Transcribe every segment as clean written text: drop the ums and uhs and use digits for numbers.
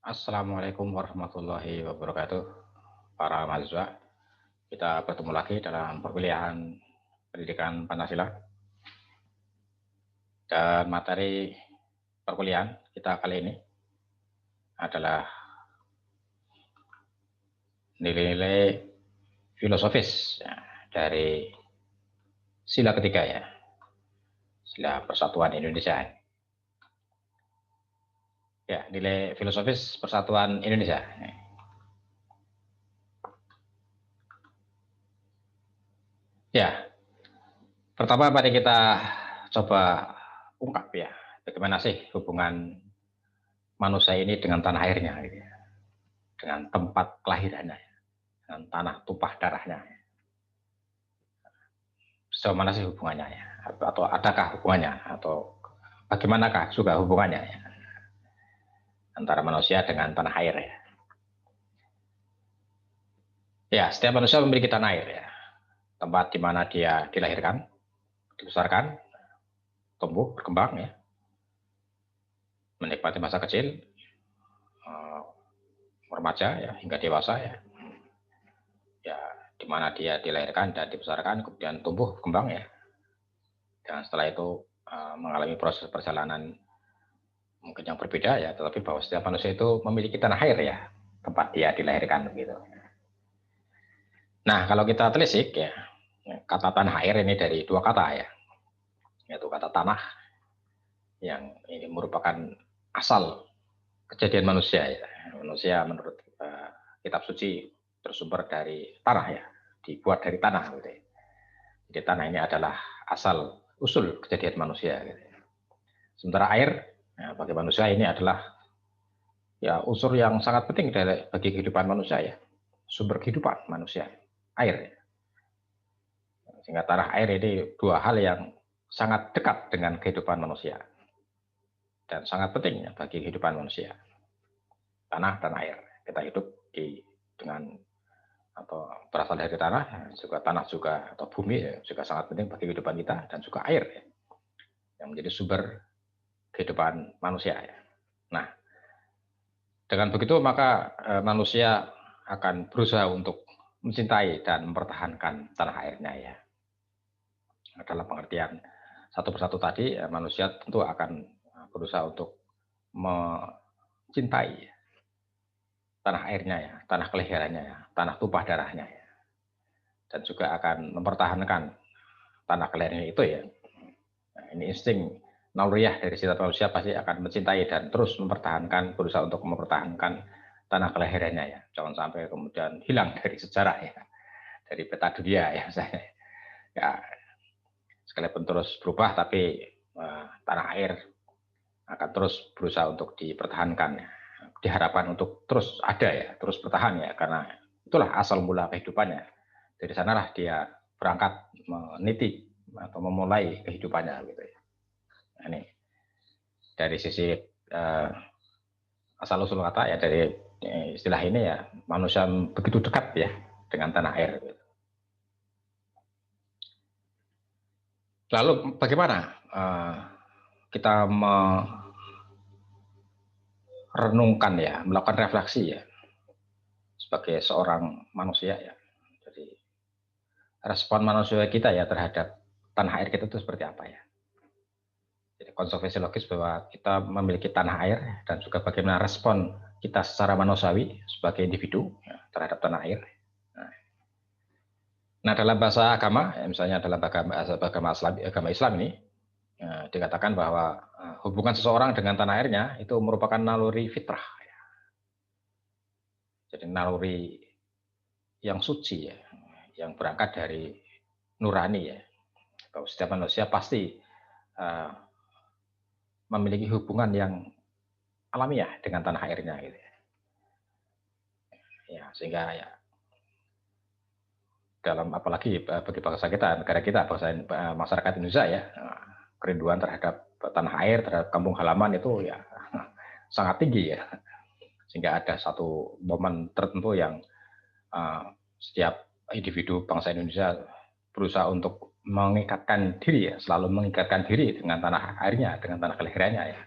Assalamualaikum warahmatullahi wabarakatuh. Para mahasiswa, kita bertemu lagi dalam perkuliahan pendidikan Pancasila. Dan materi perkuliahan kita kali ini adalah nilai-nilai filosofis ya, dari sila ketiga ya, sila Persatuan Indonesia. Ya, nilai filosofis Persatuan Indonesia. Ya, pertama mari kita coba ungkap ya, bagaimana sih hubungan manusia ini dengan tanah airnya, gitu ya, dengan tempat kelahirannya, dengan tanah tumpah darahnya. Sejauh mana sih hubungannya ya? Atau adakah hubungannya? Atau bagaimanakah juga hubungannya ya? Antara manusia dengan tanah air ya? Ya, setiap manusia memiliki tanah air ya. Tempat di mana dia dilahirkan, dibesarkan, tumbuh, berkembang ya. Menikmati masa kecil, remaja ya, hingga dewasa ya. Ya, di mana dia dilahirkan dan dibesarkan, kemudian tumbuh, berkembang ya. Dan setelah itu mengalami proses perjalanan mungkin yang berbeda ya, tetapi bahwa setiap manusia itu memiliki tanah air ya, tempat dia dilahirkan begitu. Nah, kalau kita telisik ya, kata tanah air ini dari dua kata ya, yaitu kata tanah yang ini merupakan asal kejadian manusia ya. Manusia menurut kitab suci bersumber dari tanah ya, dibuat dari tanah gitu ya. Jadi tanah ini adalah asal usul kejadian manusia gitu ya. Sementara air ya, bagi manusia ini adalah ya unsur yang sangat penting bagi kehidupan manusia ya, sumber kehidupan manusia, air. Sehingga tanah air ini dua hal yang sangat dekat dengan kehidupan manusia dan sangat penting ya bagi kehidupan manusia. Tanah dan air, kita hidup dengan atau berasal dari tanah, juga tanah juga atau bumi ya, juga sangat penting bagi kehidupan kita, dan juga air ya, yang menjadi sumber kehidupan manusia ya. Nah, dengan begitu maka manusia akan berusaha untuk mencintai dan mempertahankan tanah airnya ya. Dalam pengertian satu persatu tadi, manusia tentu akan berusaha untuk mencintai tanah airnya ya, tanah kelahirannya ya, tanah tumpah darahnya ya. Dan juga akan mempertahankan tanah kelahirannya itu ya. Nah, ini insting naluriah dari setiap manusia pasti akan mencintai dan terus mempertahankan, berusaha untuk mempertahankan tanah kelahirannya ya. Jangan sampai kemudian hilang dari sejarah ya, dari peta dunia ya. Ya, sekalipun terus berubah, tapi tanah air akan terus berusaha untuk dipertahankan ya. Diharapkan untuk terus ada ya, terus bertahan ya, karena itulah asal mula kehidupannya. Dari sanalah dia berangkat meniti atau memulai kehidupannya gitu ya. Nah, ini dari sisi asal usul kata ya, dari istilah ini ya, manusia begitu dekat ya dengan tanah air gitu. Lalu bagaimana kita merenungkan ya, melakukan refleksi ya sebagai seorang manusia ya. Jadi respon manusia kita ya terhadap tanah air kita itu seperti apa ya. Jadi konsep fisiologis bahwa kita memiliki tanah air dan juga bagaimana respon kita secara manusiawi sebagai individu ya, terhadap tanah air. Nah, dalam bahasa agama, ya, misalnya dalam agama Islam ini, ya, dikatakan bahwa hubungan seseorang dengan tanah airnya itu merupakan naluri fitrah. Ya. Jadi naluri yang suci ya, yang berangkat dari nurani ya. Kalau setiap manusia pasti memiliki hubungan yang alamiah dengan tanah airnya gitu ya. Ya, sehingga ya dalam apalagi bagi bangsa kita, negara kita, bangsa masyarakat Indonesia ya, kerinduan terhadap tanah air, terhadap kampung halaman itu ya sangat tinggi ya. Sehingga ada satu momen tertentu yang setiap individu bangsa Indonesia berusaha untuk mengikatkan diri ya, selalu mengikatkan diri dengan tanah airnya, dengan tanah kelahirannya ya.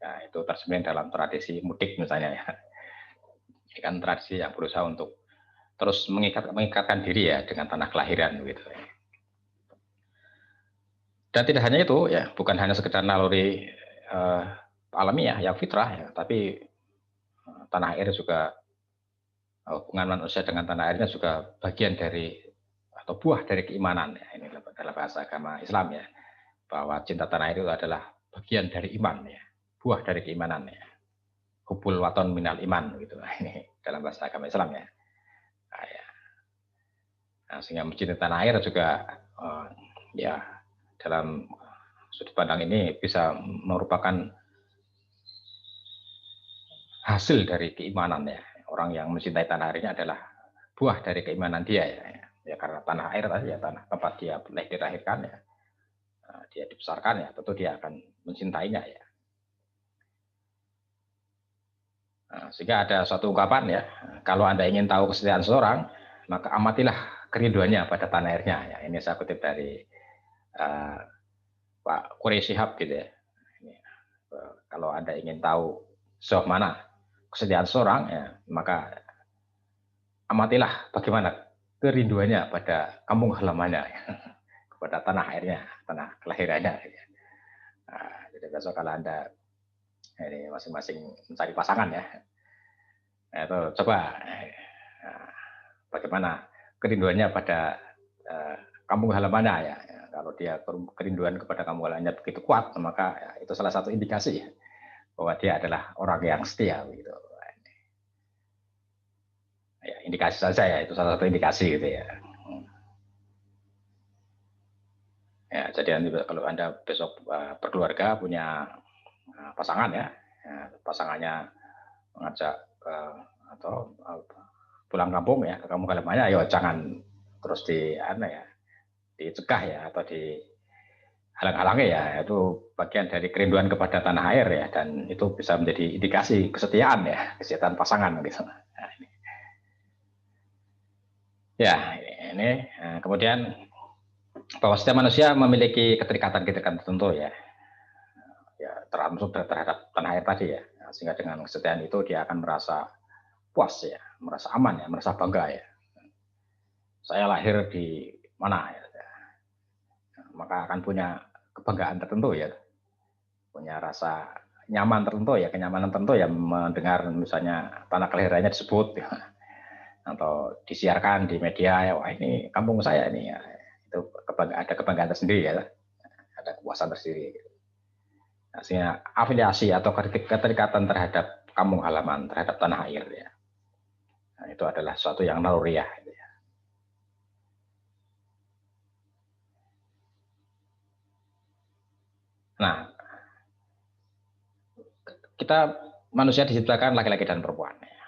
Nah, itu tercermin dalam tradisi mudik misalnya ya. Ini kan tradisi yang berusaha untuk terus mengikatkan diri ya dengan tanah kelahiran gitu. Dan tidak hanya itu ya, bukan hanya sekedar naluri alamiah yang fitrah ya, tapi tanah air juga hubungan manusia dengan tanah airnya juga bagian dari atau buah dari keimanan ya. Ini dalam bahasa agama Islam ya, bahwa cinta tanah air itu adalah bagian dari iman ya, buah dari keimanan ya. Hubul waton minal iman gitu. Ini dalam bahasa agama Islam ya. Nah, ya. Nah, sehingga mencintai tanah air juga ya dalam sudut pandang ini bisa merupakan hasil dari keimanan ya. Orang yang mencintai tanah airnya adalah buah dari keimanan dia ya. Ya karena tanah air tadi ya, tanah tempat dia dilahirkan ya, dia dibesarkan ya, tentu dia akan mencintainya ya. Nah, sehingga ada suatu ungkapan ya, kalau Anda ingin tahu kesetiaan seseorang, maka amatilah kerinduannya pada tanah airnya. Ya, ini saya kutip dari Pak Quraish Shihab gitu ya. Ini, kalau Anda ingin tahu sejauh mana kesetiaan seseorang, ya, maka amatilah bagaimana kerinduannya pada kampung halamannya, ya, kepada tanah airnya, tanah kelahirannya. Ya. Nah, jadi besok kalau Anda ini masing-masing mencari pasangan ya, nah, itu coba bagaimana kerinduannya pada kampung halamannya ya. Kalau dia kerinduan kepada kampung halamannya begitu kuat, maka ya, itu salah satu indikasi ya, bahwa dia adalah orang yang setia gitu. Ya, indikasi saja ya, itu salah satu indikasi gitu ya. Ya, jadi kalau Anda besok berkeluarga punya pasangan ya, pasangannya mengajak atau pulang kampung ya ke kampung halamannya, ya jangan terus dicegah ya atau dihalang-halangi ya, itu bagian dari kerinduan kepada tanah air ya, dan itu bisa menjadi indikasi kesetiaan ya, kesetiaan pasangan gitu. Nah, ini. Ya ini kemudian bahwa setiap manusia memiliki keterikatan tertentu ya, termasuk terhadap tanah air tadi ya, sehingga dengan kesetiaan itu dia akan merasa puas ya, merasa aman ya, merasa bangga ya. Saya lahir di mana ya, maka akan punya kebanggaan tertentu ya, punya rasa nyaman tertentu ya, kenyamanan tertentu ya mendengar misalnya tanah kelahirannya disebut ya, atau disiarkan di media ya, wah ini kampung saya ini ya, itu ada kebanggaan tersendiri ya, ada kepuasan tersendiri. Nah, sehingga afiliasi atau keterikatan terhadap kampung halaman, terhadap tanah air ya, nah, itu adalah suatu yang naluriah. Ya. Nah, kita manusia diciptakan laki-laki dan perempuan ya.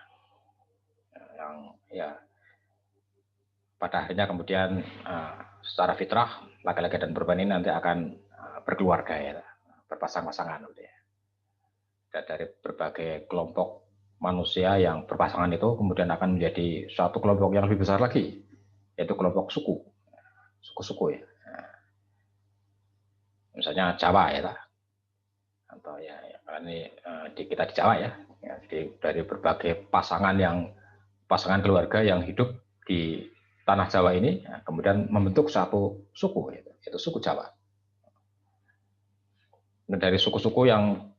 Yang ya pada akhirnya kemudian secara fitrah laki-laki dan perempuan ini nanti akan berkeluarga ya, berpasang-pasangan gitu ya. Dan dari berbagai kelompok manusia yang berpasangan itu kemudian akan menjadi suatu kelompok yang lebih besar lagi, yaitu kelompok suku-suku ya. Misalnya Jawa ya, atau ya ini di kita di Jawa ya. Jadi dari berbagai pasangan keluarga yang hidup di tanah Jawa ini, kemudian membentuk satu suku, yaitu suku Jawa. Dan dari suku-suku yang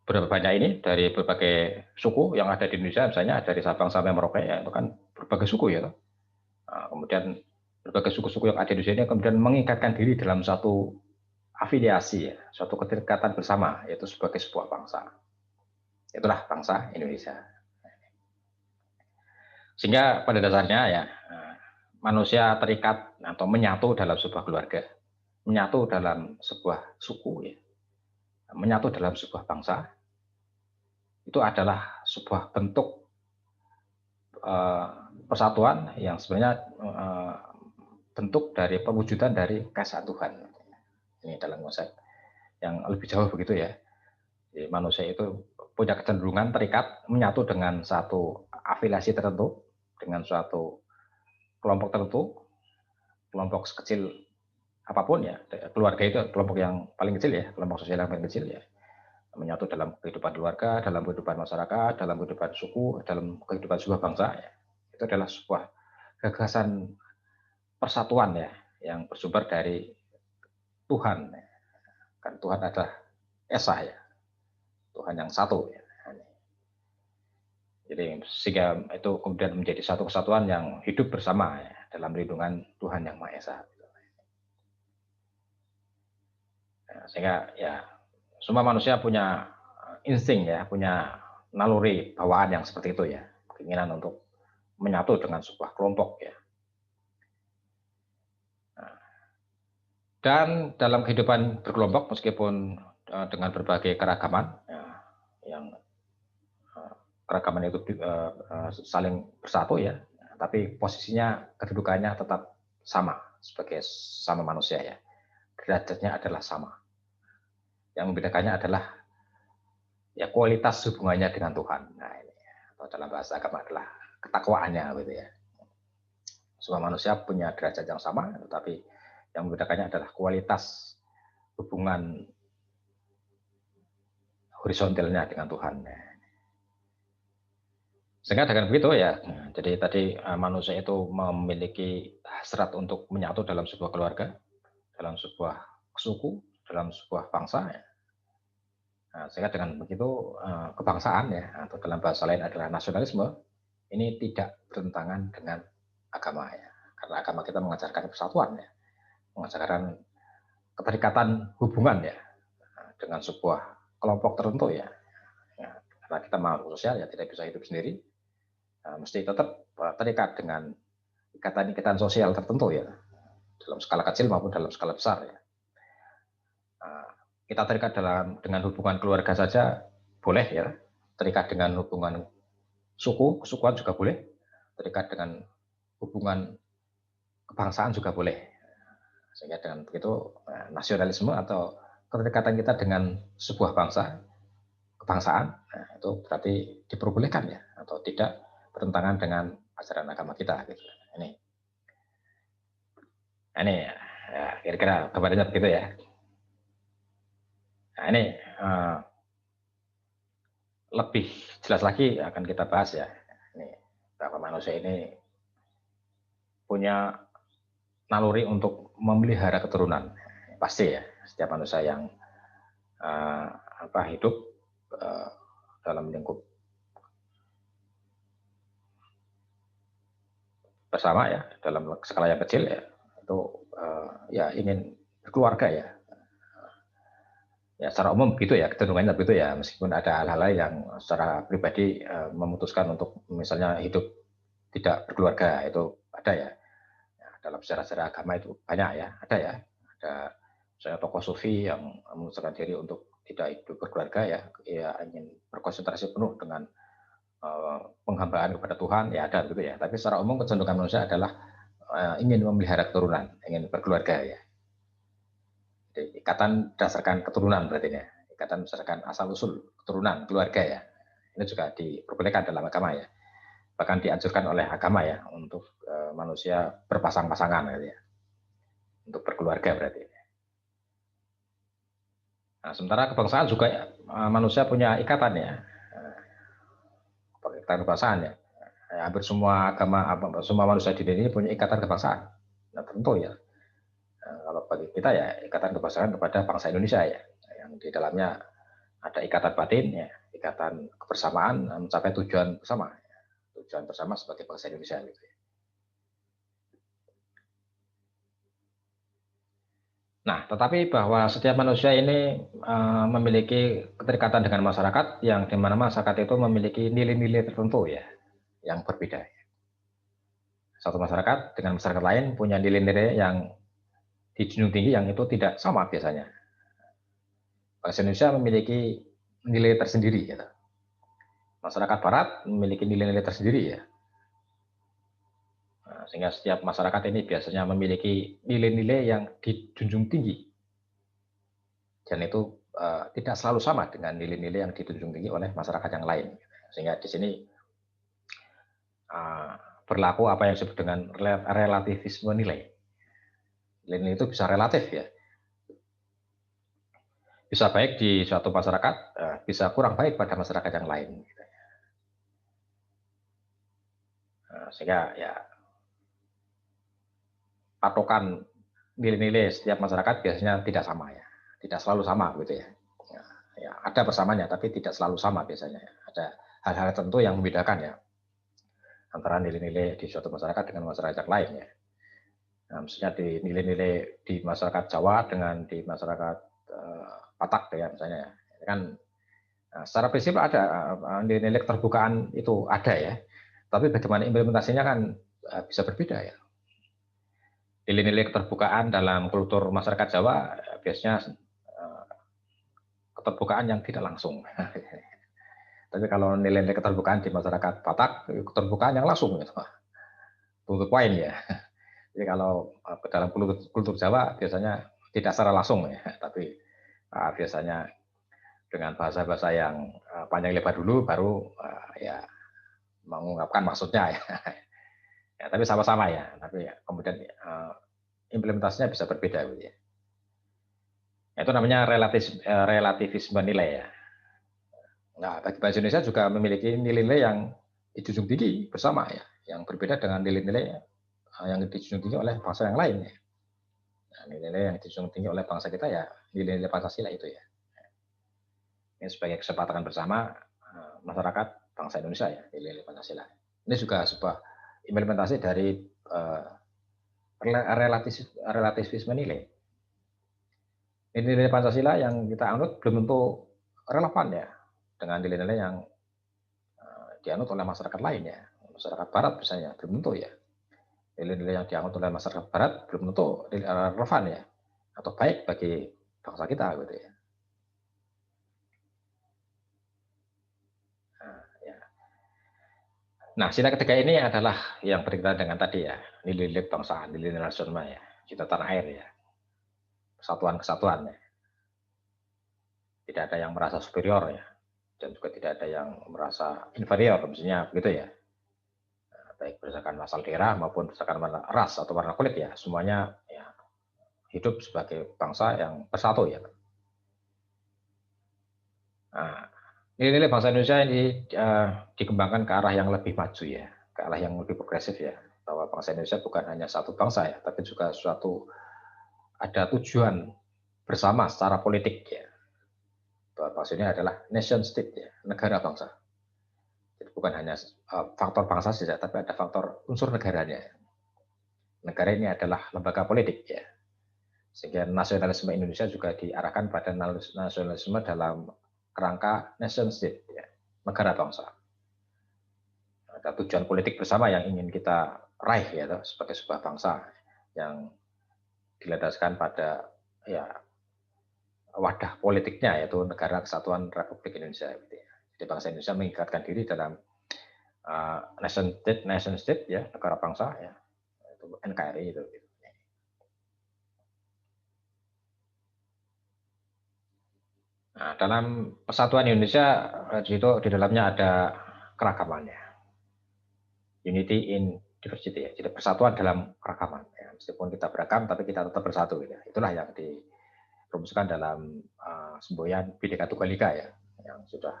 berapa banyak ini, dari berbagai suku yang ada di Indonesia, misalnya dari Sabang sampai Merauke, ya, itu kan berbagai suku ya. Nah, kemudian berbagai suku-suku yang ada di sini kemudian mengikatkan diri dalam satu afiliasi, ya, suatu keterikatan bersama, yaitu sebagai sebuah bangsa. Itulah bangsa Indonesia. Sehingga pada dasarnya ya manusia terikat atau menyatu dalam sebuah keluarga, menyatu dalam sebuah suku, ya, menyatu dalam sebuah bangsa, itu adalah sebuah bentuk persatuan yang sebenarnya bentuk dari pewujudan dari kesatuan. Ini dalam konsep yang lebih jauh begitu ya. Jadi manusia itu punya kecenderungan terikat, menyatu dengan satu afiliasi tertentu, dengan suatu kelompok tertentu, kelompok sekecil apapun ya, keluarga itu kelompok yang paling kecil ya, kelompok sosial yang paling kecil ya. menyatu dalam kehidupan keluarga, dalam kehidupan masyarakat, dalam kehidupan suku, dalam kehidupan sebuah bangsa. Ya. Itu adalah sebuah gagasan persatuan ya, yang bersumber dari Tuhan. Kan Tuhan adalah Esa ya, Tuhan yang satu. Ya. Jadi sehingga itu kemudian menjadi satu kesatuan yang hidup bersama ya, dalam lindungan Tuhan yang Maha Esa. Nah, sehingga ya semua manusia punya insting ya, punya naluri bawaan yang seperti itu ya, keinginan untuk menyatu dengan sebuah kelompok ya. Nah, dan dalam kehidupan berkelompok meskipun dengan berbagai keragaman ya, yang keragaman itu saling bersatu ya, tapi posisinya kedudukannya tetap sama sebagai sama manusia ya, derajatnya adalah sama. Yang membedakannya adalah ya kualitas hubungannya dengan Tuhan. Nah ini atau dalam bahasa agama adalah ketakwaannya gitu ya. Semua manusia punya derajat yang sama, tetapi yang membedakannya adalah kualitas hubungan horizontalnya dengan Tuhan. Sehingga dengan begitu ya, jadi tadi manusia itu memiliki hasrat untuk menyatu dalam sebuah keluarga, dalam sebuah suku, dalam sebuah bangsa. Ya. Nah, sehingga dengan begitu kebangsaan ya, atau dalam bahasa lain adalah nasionalisme, ini tidak bertentangan dengan agama ya. Karena agama kita mengajarkan persatuan ya, mengajarkan keterikatan hubungan ya dengan sebuah kelompok tertentu ya. Karena kita makhluk sosial ya, tidak bisa hidup sendiri. Mesti tetap terikat dengan ikatan-ikatan sosial tertentu ya, dalam skala kecil maupun dalam skala besar ya. Kita terikat dengan hubungan keluarga saja boleh ya, terikat dengan hubungan suku, kesukuan juga boleh, terikat dengan hubungan kebangsaan juga boleh. Sehingga dengan begitu nasionalisme atau keterikatan kita dengan sebuah bangsa, kebangsaan, itu berarti diperbolehkan ya, atau tidak bertentangan dengan ajaran agama kita gitu. Ini ya, kira-kira gambarnya begitu ya. Nah ini lebih jelas lagi akan kita bahas ya. Ini bahwa manusia ini punya naluri untuk memelihara keturunan. Pasti ya, setiap manusia yang hidup dalam lingkup bersama ya, dalam skala yang kecil ya, itu ya ingin berkeluarga ya. Ya secara umum begitu ya, kecenderungannya begitu ya, meskipun ada hal-hal yang secara pribadi memutuskan untuk misalnya hidup tidak berkeluarga, itu ada ya. Dalam sejarah-sejarah agama itu banyak ya, ada ya. Ada misalnya tokoh sufi yang memutuskan diri untuk tidak hidup berkeluarga ya, ingin berkonsentrasi penuh dengan penghambaan kepada Tuhan, ya ada gitu ya. Tapi secara umum kecenderungan manusia adalah ingin memelihara keturunan, ingin berkeluarga ya. Jadi, ikatan berdasarkan keturunan berarti ya, ikatan berdasarkan asal-usul keturunan keluarga ya. Ini juga diperbolehkan dalam agama ya. Bahkan dianjurkan oleh agama ya untuk manusia berpasang-pasangan gitu ya. Untuk berkeluarga berarti. Nah, sementara kebangsaan juga ya, manusia punya ikatan ya. Ikatan kebangsaan ya. Hampir semua agama, semua manusia di dunia ini punya ikatan kebangsaan. Nah, tentu ya. Kalau bagi kita ya ikatan kebangsaan kepada bangsa Indonesia ya. Yang di dalamnya ada ikatan batin ya, ikatan kebersamaan mencapai tujuan bersama. Tujuan bersama sebagai bangsa Indonesia gitu ya. Nah, tetapi bahwa setiap manusia ini memiliki keterikatan dengan masyarakat yang di mana masyarakat itu memiliki nilai-nilai tertentu ya, yang berbeda. Satu masyarakat dengan masyarakat lain punya nilai-nilai yang dijunjung tinggi yang itu tidak sama biasanya. Bangsa Indonesia memiliki nilai tersendiri gitu. Masyarakat Barat memiliki nilai-nilai tersendiri ya. Nah, sehingga setiap masyarakat ini biasanya memiliki nilai-nilai yang dijunjung tinggi. Dan itu tidak selalu sama dengan nilai-nilai yang dijunjung tinggi oleh masyarakat yang lain. Sehingga di sini berlaku apa yang disebut dengan relativisme nilai. Nilai itu bisa relatif ya. bisa baik di suatu masyarakat, bisa kurang baik pada masyarakat yang lain. Sehingga ya patokan nilai-nilai setiap masyarakat biasanya tidak sama ya, tidak selalu sama gitu ya. Ya ada persamaannya tapi tidak selalu sama biasanya. Ada hal-hal tertentu yang membedakan ya antara nilai-nilai di suatu masyarakat dengan masyarakat yang lain ya. Nah, misalnya di nilai-nilai di masyarakat Jawa dengan di masyarakat Batak ya misalnya ya. Kan secara prinsip ada nilai-nilai keterbukaan itu ada ya. Tapi bagaimana implementasinya kan bisa berbeda ya. Nilai-nilai keterbukaan dalam kultur masyarakat Jawa biasanya keterbukaan yang tidak langsung. Tapi kalau nilai-nilai keterbukaan di masyarakat Batak, keterbukaan yang langsung. Gitu. To the point ya. Jadi kalau dalam kultur Jawa biasanya tidak secara langsung ya, tapi biasanya dengan bahasa-bahasa yang panjang lebar dulu, baru ya mengungkapkan maksudnya ya. Ya tapi sama-sama ya, tapi ya, kemudian implementasinya bisa berbeda gitu ya. Itu namanya relativisme nilai ya. Nah, bagi bahasa Indonesia juga memiliki nilai-nilai yang dijunjung tinggi bersama ya, yang berbeda dengan nilai-nilai yang dijunjung tinggi oleh bangsa yang lain ya. Nah, nilai-nilai yang dijunjung tinggi oleh bangsa kita ya nilai-nilai Pancasila itu ya. Ini sebagai kesepakatan bersama masyarakat bangsa Indonesia ya, nilai-nilai Pancasila. Ini juga sebuah implementasi dari relativisme nilai. Nilai-nilai Pancasila yang kita anut belum tentu relevan ya dengan nilai-nilai yang dianut oleh masyarakat lain ya. Masyarakat Barat misalnya belum tentu ya. Nilai-nilai yang dianut oleh masyarakat Barat belum tentu relevan ya atau baik bagi bangsa kita gitu ya. Nah, sila ketiga ini adalah yang berkaitan dengan tadi ya, nilai-nilai kebangsaan, nilai-nilai nasional ya, cita tanah air ya, persatuan-kesatuan ya. Tidak ada yang merasa superior ya, dan juga tidak ada yang merasa inferior, maksudnya begitu ya. Baik berdasarkan asal daerah maupun berdasarkan warna ras atau warna kulit ya, semuanya ya, hidup sebagai bangsa yang bersatu ya. Nah, nilai-nilai bangsa Indonesia ini dikembangkan ke arah yang lebih maju ya, ke arah yang lebih progresif ya, bahwa bangsa Indonesia bukan hanya satu bangsa ya, tapi juga suatu ada tujuan bersama secara politik ya. Bahwa bangsa ini adalah nation state ya, negara bangsa. Jadi bukan hanya faktor bangsa saja, tapi ada faktor unsur negaranya. Negara ini adalah lembaga politik ya. Sehingga nasionalisme Indonesia juga diarahkan pada nasionalisme dalam kerangka nation state ya, negara bangsa. Ada tujuan politik bersama yang ingin kita raih ya sebagai sebuah bangsa yang dilandaskan pada ya wadah politiknya yaitu Negara Kesatuan Republik Indonesia. Jadi bangsa Indonesia mengikatkan diri dalam nation state ya, negara bangsa ya, itu NKRI itu. Nah, dalam persatuan Indonesia itu di dalamnya ada keragamannya. Unity in diversity ya. Jadi persatuan dalam keragaman. Ya. Meskipun kita beragam tapi kita tetap bersatu gitu. Itulah yang dirumuskan dalam semboyan Bhinneka Tunggal Ika ya, yang sudah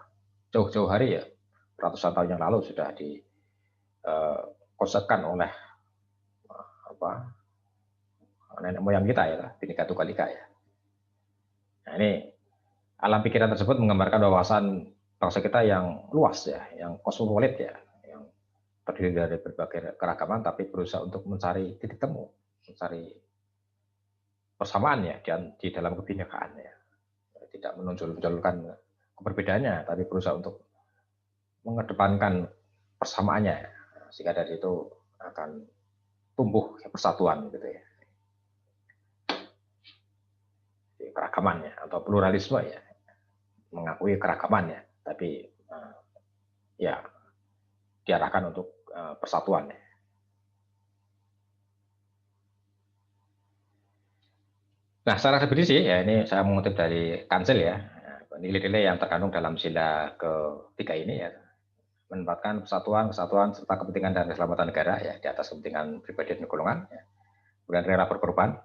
jauh-jauh hari ya, ratusan tahun yang lalu sudah dikonsepkan oleh nenek moyang kita ya, Bhinneka Tunggal Ika ya. Nah, ini alam pikiran tersebut menggambarkan wawasan bangsa kita yang luas ya, yang kosmopolit ya, yang terdiri dari berbagai keragaman tapi berusaha untuk mencari titik temu, mencari persamaan ya di dalam kebinekaan ya. Tidak menonjolkan keberbedaannya, tapi berusaha untuk mengedepankan persamaannya ya. Sehingga dari itu akan tumbuh persatuan gitu ya. Keragamannya atau pluralisme ya, mengakui keragamannya, tapi ya diarahkan untuk persatuan. Ya. Nah, secara definisi ya ini saya mengutip dari Kansel ya, nilai-nilai yang terkandung dalam sila ketiga ini ya, menempatkan persatuan, kesatuan serta kepentingan dan keselamatan negara ya di atas kepentingan pribadi dan golongan. Ya. kemudian rela berkorban,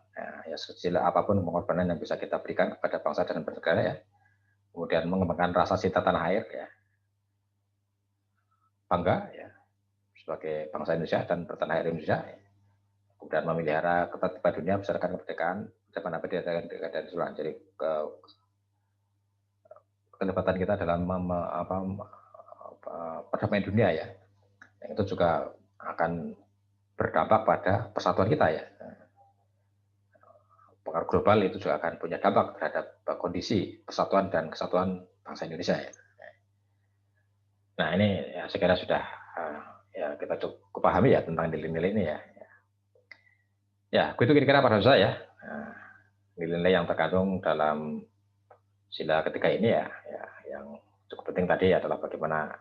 ya sekecil apapun pengorbanan yang bisa kita berikan kepada bangsa dan bernegara ya, kemudian mengembangkan rasa cinta tanah air ya, bangga ya sebagai bangsa Indonesia dan bertanah air Indonesia, ya. Kemudian memelihara ketertiban dunia berdasarkan kemerdekaan, zaman abadi dan seluruh. Jadi keterlibatan kita dalam perdamaian dunia ya, yang itu juga akan berdampak pada persatuan kita ya. Pengaruh global itu juga akan punya dampak terhadap kondisi persatuan dan kesatuan bangsa Indonesia ya. Nah ini ya saya kira sudah ya kita cukup pahami ya tentang nilai-nilai ini ya. Ya, itu kira-kira pada saya nilai-nilai yang terkandung dalam sila ketiga ini ya, yang cukup penting tadi adalah bagaimana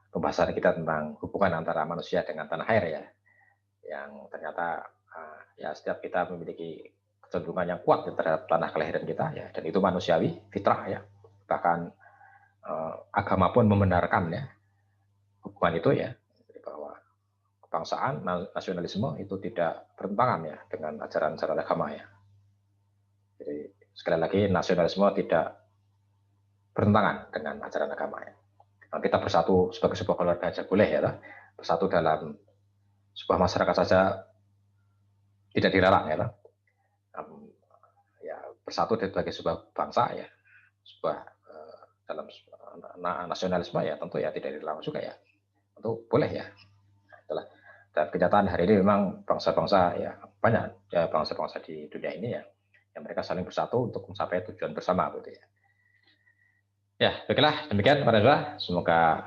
pembahasan kita tentang hubungan antara manusia dengan tanah air ya, yang ternyata ya setiap kita memiliki kecenderungan yang kuat terhadap tanah kelahiran kita ya, dan itu manusiawi, fitrah ya, bahkan agama pun membenarkan ya hubungan itu ya, bahwa kebangsaan, nasionalisme itu tidak bertentangan ya dengan ajaran-ajaran agama ya. Jadi sekali lagi nasionalisme tidak bertentangan dengan ajaran agama ya. Nah, kita bersatu sebagai sebuah keluarga saja boleh ya, bersatu dalam sebuah masyarakat saja tidak dilarang ya. Ya bersatu sebagai sebuah bangsa ya, sebuah dalam nasionalisme ya tentu ya tidak dilarang juga ya, tentu boleh ya. Itulah. Dan kenyataan hari ini memang bangsa-bangsa ya banyak ya, bangsa-bangsa di dunia ini ya, yang mereka saling bersatu untuk mencapai tujuan bersama gitu ya. Ya, baiklah demikian Pak Reza, semoga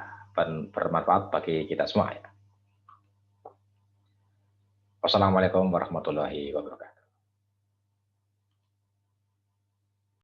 bermanfaat bagi kita semua ya. Wassalamualaikum warahmatullahi wabarakatuh.